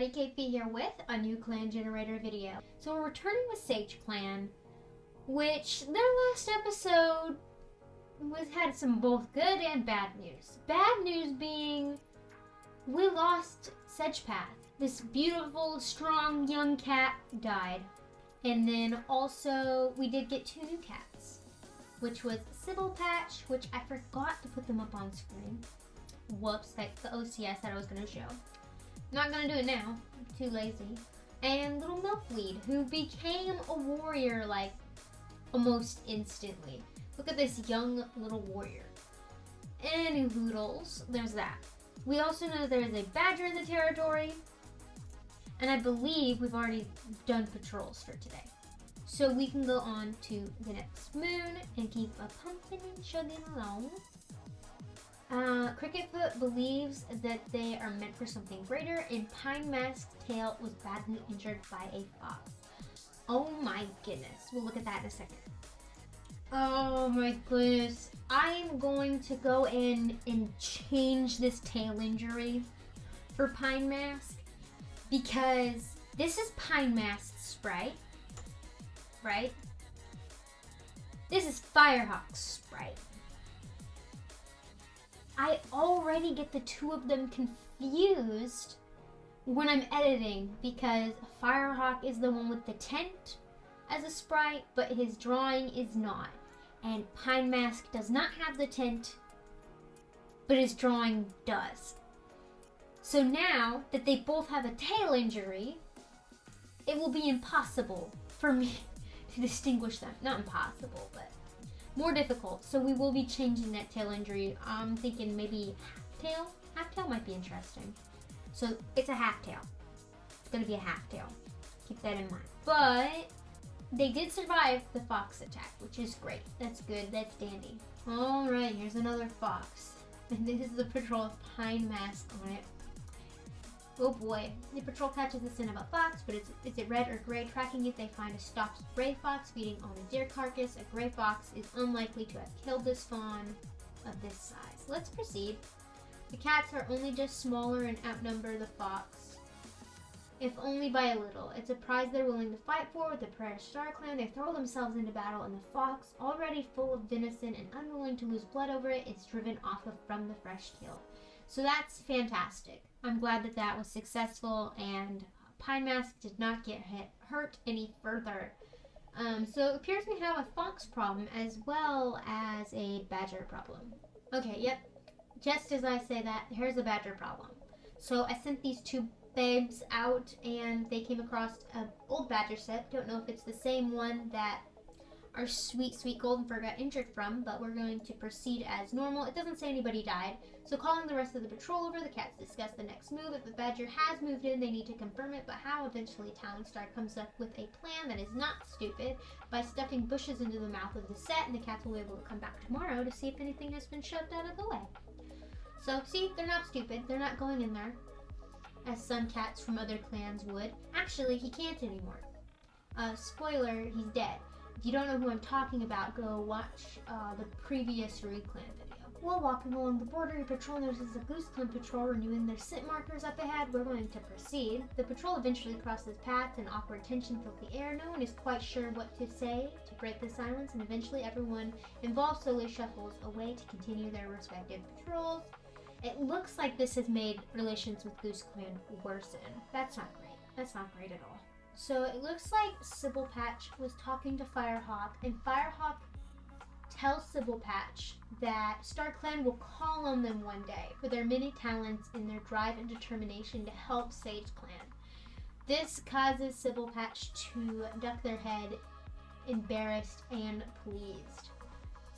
everybody, KP here with a new clan generator video. So we're returning with SageClan, which their last episode had some both good and bad news. Bad news being we lost Sagepath. This beautiful, strong, young cat died. And then also we did get 2 new cats, which was Patch, which I forgot to put them up on screen. Whoops, like the OCS that I was going to show. Not gonna do it now, I'm too lazy. And little Milkweed, who became a warrior like almost instantly. Look at this young little warrior. Any hoodles, there's that. We also know there's a badger in the territory, and I believe we've already done patrols for today. So we can go on to the next moon and keep a pumpkin and chugging along. Cricketfoot believes that they are meant for something greater, and Pine Mask's tail was badly injured by a fox. Oh my goodness. We'll look at that in a second. Oh my goodness. I'm going to go in and change this tail injury for Pine Mask because this is Pine Mask's sprite, right? This is Firehawk's sprite. I already get the 2 of them confused when I'm editing because Firehawk is the one with the tent as a sprite, but his drawing is not. And Pine Mask does not have the tent, but his drawing does. So now that they both have a tail injury, it will be impossible for me to distinguish them. Not impossible, but more difficult. So we will be changing that tail injury. I'm thinking maybe half tail. Half tail might be interesting. So it's a half tail. It's gonna be a half tail. Keep that in mind. But they did survive the fox attack, which is great. That's good. That's dandy. All right, here's another fox. And this is the patrol with Pine Mask on it. Oh boy. The patrol catches a scent of a fox, but is it red or gray? Tracking it, they find a stopped gray fox feeding on a deer carcass. A gray fox is unlikely to have killed this fawn of this size. Let's proceed. The cats are only just smaller and outnumber the fox, if only by a little. It's a prize they're willing to fight for. With the prayer Starclan, they throw themselves into battle, and the fox, already full of venison and unwilling to lose blood over it, is driven off from the fresh kill. So that's fantastic. I'm glad that that was successful and Pine Mask did not get hurt any further. So it appears we have a fox problem as well as a badger problem. Okay, yep. Just as I say that, here's a badger problem. So I sent these 2 babes out and they came across an old badger set. Don't know if it's the same one that our sweet golden fur got injured from, but we're going to proceed as normal. It doesn't say anybody died. So calling the rest of the patrol over, the cats discuss the next move. If the badger has moved in, they need to confirm it, but how? Eventually Star comes up with a plan that is not stupid by stuffing bushes into the mouth of the set, and the cats will be able to come back tomorrow to see if anything has been shoved out of the way. So see, they're not stupid. They're not going in there as some cats from other clans would. Actually, he can't anymore. Spoiler, he's dead. If you don't know who I'm talking about, go watch the previous Root Clan video. While walking along the border, your patrol notices a Goose Clan patrol renewing their scent markers up ahead. We're going to proceed. The patrol eventually crosses paths and awkward tension fills the air. No one is quite sure what to say to break the silence, and eventually everyone involved slowly shuffles away to continue their respective patrols. It looks like this has made relations with Goose Clan worsen. That's not great. That's not great at all. So it looks like Patch was talking to Firehawk, and Firehawk tells Patch that Starclan will call on them one day for their many talents and their drive and determination to help SageClan. This causes Patch to duck their head, embarrassed and pleased.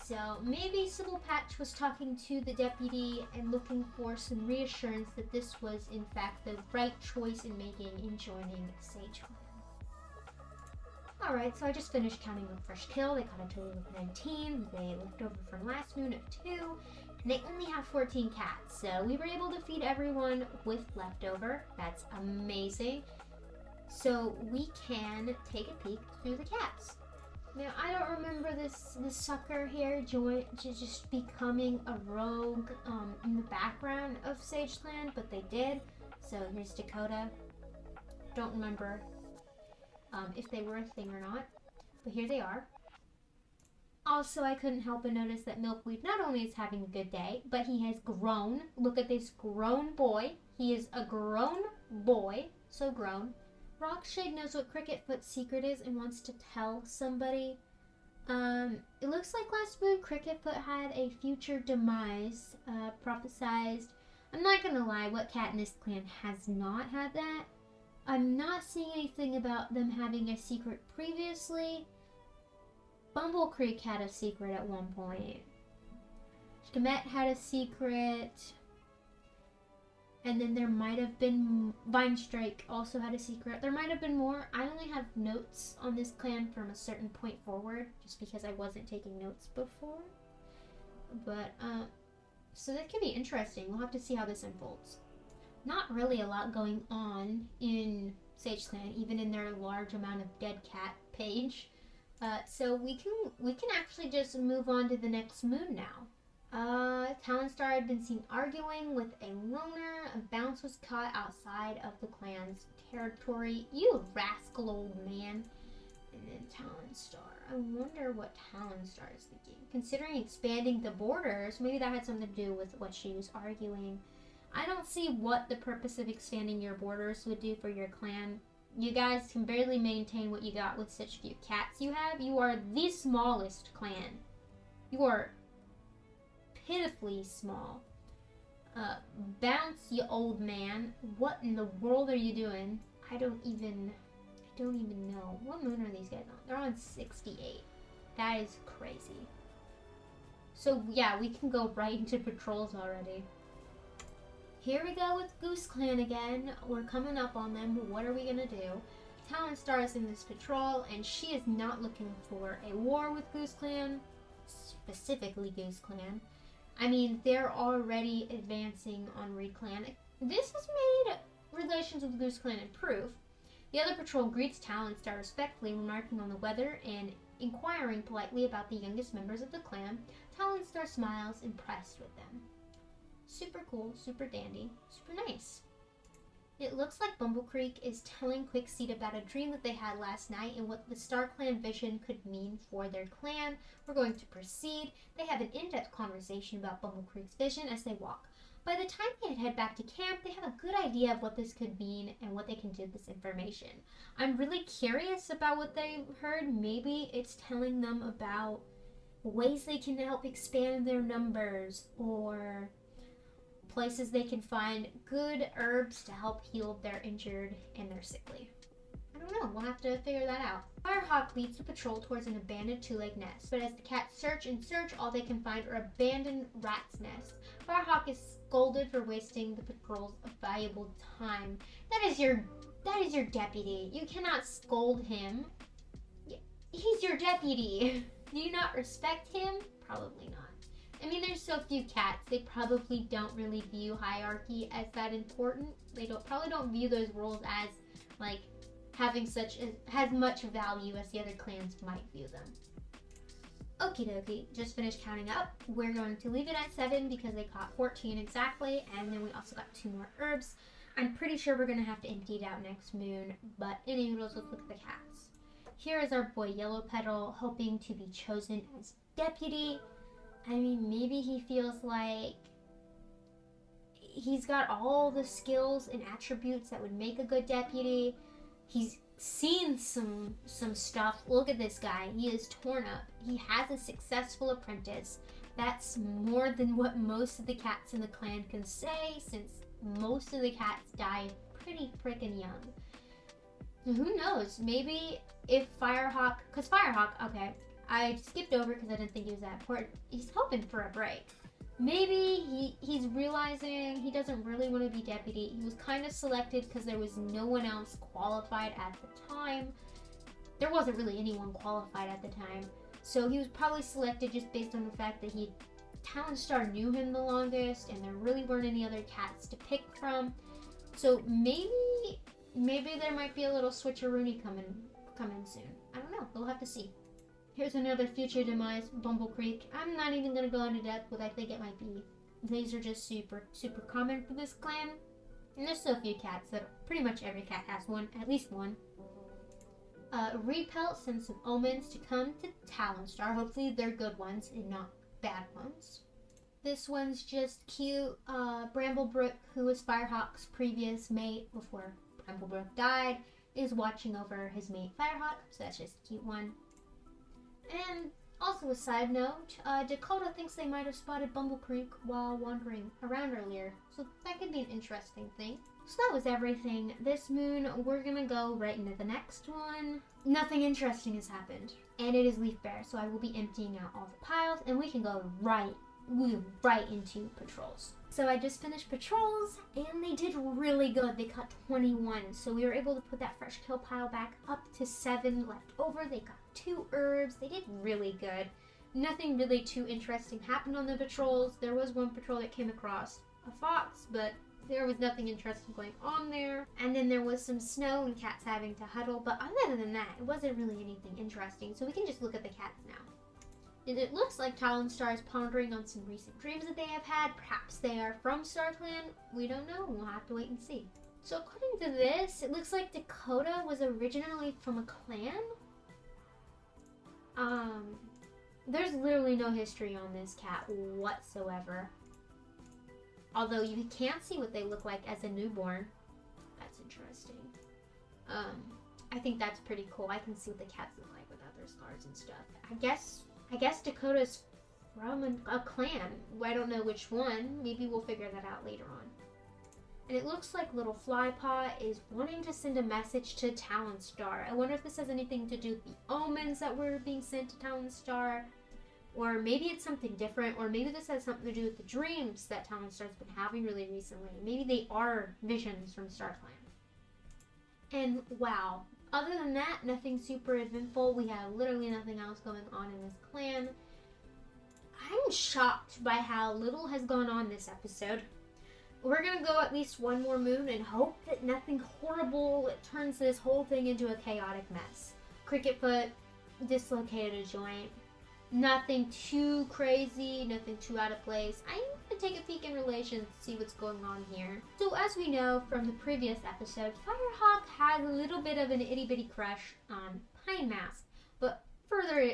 So maybe Patch was talking to the deputy and looking for some reassurance that this was in fact the right choice in making in joining SageClan. Alright, so I just finished counting a fresh kill. They caught a total of 19. They left over from last moon of 2. And they only have 14 cats. So we were able to feed everyone with leftover. That's amazing. So we can take a peek through the cats. Now, I don't remember this sucker here just becoming a rogue in the background of SageClan, but they did. So here's Dakota. Don't remember if they were a thing or not. But here they are. Also, I couldn't help but notice that Milkweed not only is having a good day, but he has grown. Look at this grown boy. He is a grown boy. So grown. Rockshade knows what Cricketfoot's secret is and wants to tell somebody. It looks like last moon Cricketfoot had a future demise, prophesized. I'm not gonna lie, what cat in this clan has not had that? I'm not seeing anything about them having a secret previously. Bumble Creek had a secret at one point. Schmet had a secret. And then there might have been... Vine Strike also had a secret. There might have been more. I only have notes on this clan from a certain point forward, just because I wasn't taking notes before. But, so that could be interesting. We'll have to see how this unfolds. Not really a lot going on in SageClan, even in their large amount of dead cat page. So we can actually just move on to the next moon now. Talonstar had been seen arguing with a loner. A bounce was caught outside of the clan's territory. You rascal old man. And then Talonstar. I wonder what Talonstar is thinking. Considering expanding the borders, maybe that had something to do with what she was arguing. I don't see what the purpose of expanding your borders would do for your clan. You guys can barely maintain what you got with such few cats you have. You are the smallest clan. You are pitifully small. Bounce, you old man. What in the world are you doing? I don't even know. What moon are these guys on? They're on 68. That is crazy. So yeah, we can go right into patrols already. Here we go with Goose Clan again. We're coming up on them. What are we gonna do? Talonstar is in this patrol, and she is not looking for a war with Goose Clan, specifically Goose Clan. I mean, they're already advancing on Reed Clan. This has made relations with Goose Clan improve. The other patrol greets Talonstar respectfully, remarking on the weather and inquiring politely about the youngest members of the clan. Talonstar smiles, impressed with them. Super cool, super dandy, super nice. It looks like Bumble Creek is telling Quickseed about a dream that they had last night and what the Starclan vision could mean for their clan. We're going to proceed. They have an in-depth conversation about Bumble Creek's vision as they walk. By the time they head back to camp, they have a good idea of what this could mean and what they can do with this information. I'm really curious about what they've heard. Maybe it's telling them about ways they can help expand their numbers, or places they can find good herbs to help heal their injured and their sickly. I don't know, we'll have to figure that out. Firehawk leads the patrol towards an abandoned two-leg nest, but as the cats search and search, all they can find are abandoned rats' nests. Firehawk is scolded for wasting the patrol's valuable time. That is your deputy. You cannot scold him. He's your deputy. Do you not respect him? Probably not. I mean, there's so few cats, they probably don't really view hierarchy as that important. They probably don't view those roles as, like, having as much value as the other clans might view them. Okie dokie, just finished counting up. We're going to leave it at 7 because they caught 14 exactly, and then we also got 2 more herbs. I'm pretty sure we're going to have to empty it out next moon, but anyways, let's look at the cats. Here is our boy Yellow Petal, hoping to be chosen as deputy. I mean, maybe he feels like he's got all the skills and attributes that would make a good deputy. He's seen some stuff. Look at this guy. He is torn up. He has a successful apprentice. That's more than what most of the cats in the clan can say, since most of the cats die pretty freaking young. Who knows? Maybe if Firehawk... Because Firehawk, okay, I skipped over because I didn't think he was that important. He's hoping for a break. Maybe he's realizing he doesn't really want to be deputy. He was kind of selected because there was no one else qualified at the time. There wasn't really anyone qualified at the time. So he was probably selected just based on the fact that Talonstar knew him the longest and there really weren't any other cats to pick from. So maybe there might be a little switcheroony coming soon. I don't know. We'll have to see. Here's another future demise, Bumble Creek. I'm not even going to go into depth what I think it might be. These are just super, super common for this clan. And there's so few cats that pretty much every cat has one, at least one. Repelt sends some omens to come to Talonstar. Hopefully they're good ones and not bad ones. This one's just cute. Bramblebrook, who was Firehawk's previous mate before Bramblebrook died, is watching over his mate Firehawk, so that's just a cute one. And also a side note, Dakota thinks they might have spotted Bumble Creek while wandering around earlier, so that could be an interesting thing. So that was everything this moon. We're gonna go right into the next one. Nothing interesting has happened, and it is Leaf Bear, so I will be emptying out all the piles, and we can go right into patrols. So I just finished patrols, and they did really good. They caught 21, so we were able to put that fresh kill pile back up to 7 left over. They got 2 herbs. They did really good. Nothing really too interesting happened on the patrols. There was one patrol that came across a fox, but there was nothing interesting going on there. And then there was some snow and cats having to huddle, but other than that, it wasn't really anything interesting, so we can just look at the cats now. And it looks like Talonstar is pondering on some recent dreams that they have had. Perhaps they are from Starclan. We don't know. We'll have to wait and see. So according to this, it looks like Dakota was originally from a clan. There's literally no history on this cat whatsoever. Although you can't see what they look like as a newborn. That's interesting. I think that's pretty cool. I can see what the cats look like without their scars and stuff. I guess Dakota's from a clan. I don't know which one. Maybe we'll figure that out later on. And it looks like Little Flypaw is wanting to send a message to Talonstar. I wonder if this has anything to do with the omens that were being sent to Talonstar. Or maybe it's something different. Or maybe this has something to do with the dreams that Talonstar's been having really recently. Maybe they are visions from Starclan. And wow. Other than that, nothing super eventful. We have literally nothing else going on in this clan. I'm shocked by how little has gone on this episode. We're going to go at least one more moon and hope that nothing horrible turns this whole thing into a chaotic mess. Cricketfoot dislocated a joint. Nothing too crazy, nothing too out of place. I'm going to take a peek in relations to see what's going on here. So as we know from the previous episode, Firehawk has a little bit of an itty-bitty crush on Pine Mask. But further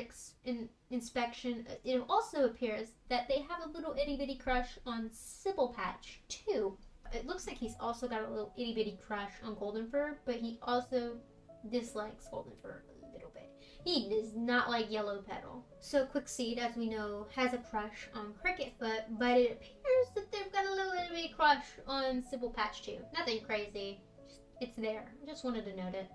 inspection, it also appears that they have a little itty-bitty crush on Sybil Patch too. It looks like he's also got a little itty-bitty crush on Golden Fur, but he also dislikes Golden Fur. He does not like Yellow Petal. So Quickseed, as we know, has a crush on Cricketfoot, but it appears that they've got a little bitty crush on Sybil Patch too. Nothing crazy, it's there. I just wanted to note it.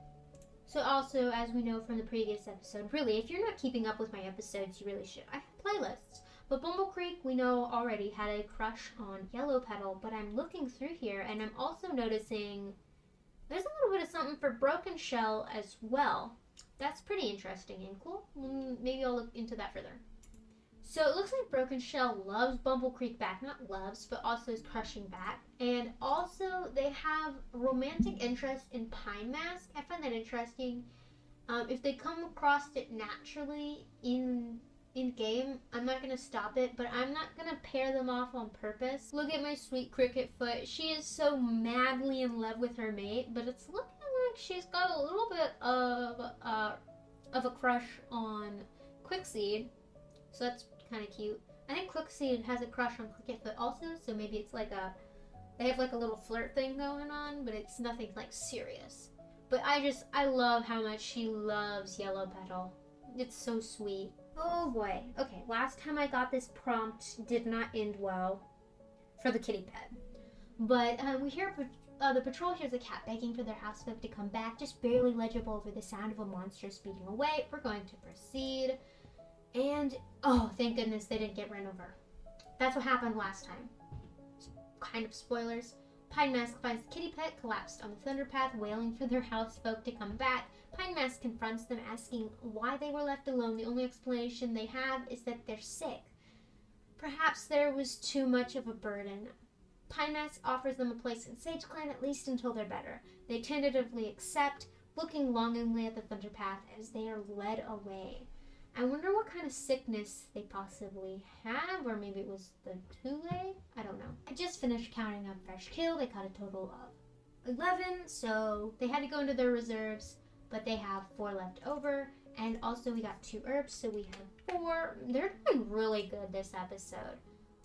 So also, as we know from the previous episode, really, if you're not keeping up with my episodes, you really should. I have playlists. But Bumble Creek, we know already, had a crush on Yellow Petal, but I'm looking through here and I'm also noticing there's a little bit of something for Broken Shell as well. That's pretty interesting and cool. Maybe I'll look into that further. So it looks like Broken Shell loves Bumble Creek back. Not loves, but also is crushing back. And also they have romantic interest in Pine Mask. I find that interesting. If they come across it naturally in game, I'm not going to stop it, but I'm not going to pair them off on purpose. Look at my sweet Cricketfoot. She is so madly in love with her mate, but it's looking like she's got a little bit of a crush on Quickseed, so that's kind of cute. I think Quickseed has a crush on Cricketfoot also, so maybe it's like they have like a little flirt thing going on, but it's nothing like serious. But I love how much she loves Yellow Petal. It's so sweet. Oh boy. Okay, last time I got this prompt did not end well for the kitty pet. But we hear the patrol hears a cat begging for their housefolk to come back, just barely legible over the sound of a monster speeding away. We're going to proceed. And, oh, thank goodness they didn't get run over. That's what happened last time. Kind of spoilers. Pine Mask finds the kitty pet collapsed on the thunder path, wailing for their housefolk to come back. Pine Mask confronts them, asking why they were left alone. The only explanation they have is that they're sick. Perhaps there was too much of a burden. Pine Mask offers them a place in SageClan, at least until they're better. They tentatively accept, looking longingly at the thunder path as they are led away. I wonder what kind of sickness they possibly have, or maybe it was the Thule? I don't know. I just finished counting up fresh kill. They caught a total of 11, so they had to go into their reserves, but they have 4 left over. And also we got 2 herbs, so we have 4. They're doing really good this episode.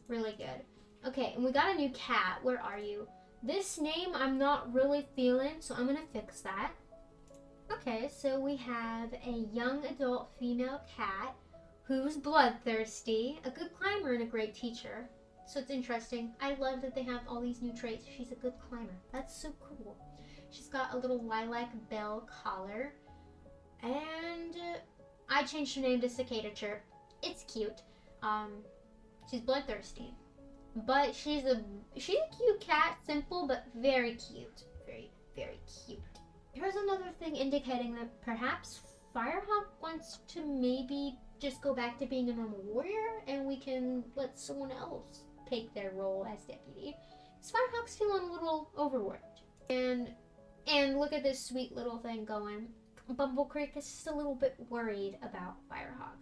Really good. Okay, and we got a new cat. Where are you? This name I'm not really feeling, so I'm gonna fix that. Okay, so we have a young adult female cat who's bloodthirsty, a good climber and a great teacher. So it's interesting. I love that they have all these new traits. She's a good climber. That's so cool. She's got a little lilac bell collar. And I changed her name to Cicada Chirp. It's cute. She's bloodthirsty. But she's a cute cat, simple but very cute. Very, very cute. Here's another thing indicating that perhaps Firehawk wants to maybe just go back to being a normal warrior and we can let someone else take their role as deputy. Firehawk's feeling a little overworked. And look at this sweet little thing going. Bumble Creek is just a little bit worried about Firehawk.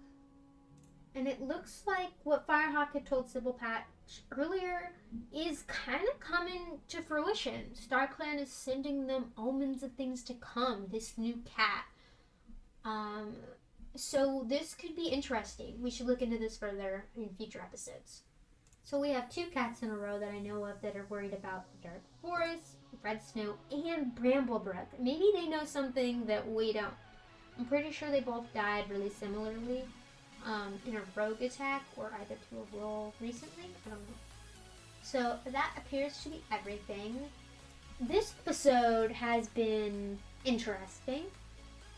And it looks like what Firehawk had told Sybil Patch earlier is kind of coming to fruition. Starclan is sending them omens of things to come, this new cat. So this could be interesting. We should look into this further in future episodes. So we have 2 cats in a row that I know of that are worried about the Dark Forest, Red Snow, and Bramblebrook. Maybe they know something that we don't. I'm pretty sure they both died really similarly in a rogue attack or either to a roll recently. I don't know. So that appears to be everything. This episode has been interesting,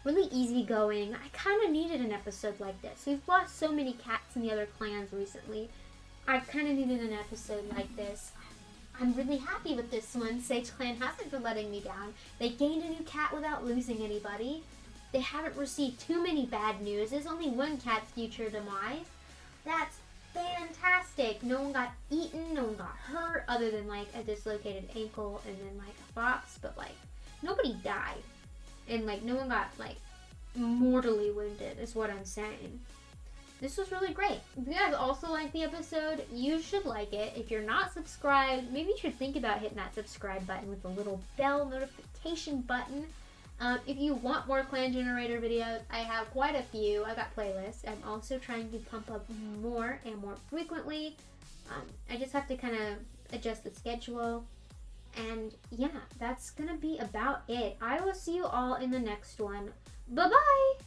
really easygoing. I kind of needed an episode like this. We've lost so many cats in the other clans recently. I kind of needed an episode like this. I'm really happy with this one. SageClan hasn't been letting me down. They gained a new cat without losing anybody. They haven't received too many bad news. There's only 1 cat's future demise. That's fantastic. No one got eaten, no one got hurt, other than like a dislocated ankle and then like a fox, but like nobody died. And like no one got like mortally wounded is what I'm saying. This was really great. If you guys also like the episode, you should like it. If you're not subscribed, maybe you should think about hitting that subscribe button with the little bell notification button. If you want more Clan Generator videos, I have quite a few. I've got playlists. I'm also trying to pump up more and more frequently. I just have to kind of adjust the schedule. And yeah, that's going to be about it. I will see you all in the next one. Bye-bye!